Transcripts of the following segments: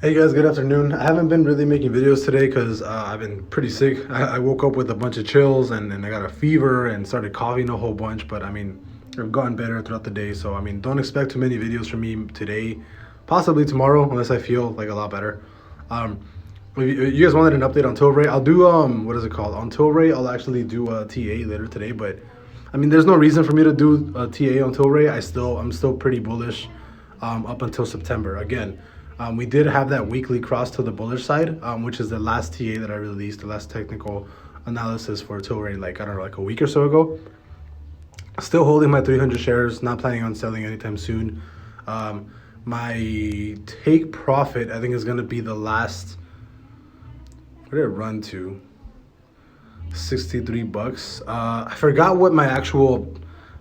Hey guys, good afternoon. I haven't been really making videos today because I've been pretty sick. I woke up with a bunch of chills and I got a fever and started coughing a whole bunch, but I mean, I've gotten better throughout the day. So I mean, don't expect too many videos from me today, possibly tomorrow, unless I feel like a lot better. If you guys wanted an update on TLRY, I'll do, what is it called? On TLRY, I'll actually do a TA later today, but I mean, there's no reason for me to do a TA on TLRY. I'm still pretty bullish up until September. Again, we did have that weekly cross to the bullish side, which is the last TA that I released, the last technical analysis for TLRY, like, I don't know, like a week or so ago. Still holding my 300 shares, not planning on selling anytime soon. My take profit, I think, is going to be the last, where did it run to? 63 bucks. I forgot what my actual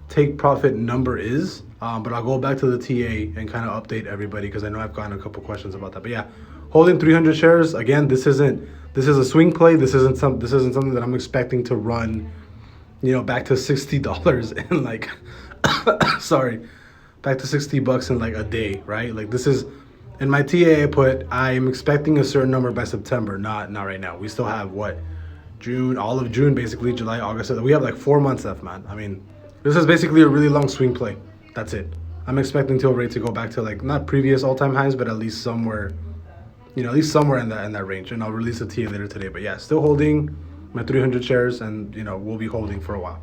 take profit number is, but I'll go back to the TA and kind of update everybody because I know I've gotten a couple questions about that. But yeah, holding 300 shares again. This is a swing play. This isn't something that I'm expecting to run, back to $60 in like sorry, back to 60 bucks in like a day, right? Like, this is in my TA. I'm expecting a certain number by September, not right now. We still have what, June, all of June, basically July, August. We have like 4 months left, man. I mean, this is basically a really long swing play. That's it. I'm expecting TLRY to go back to like not previous all-time highs, but at least somewhere, at least somewhere in that range. And I'll release a TA later today. But yeah, still holding my 300 shares, and we'll be holding for a while.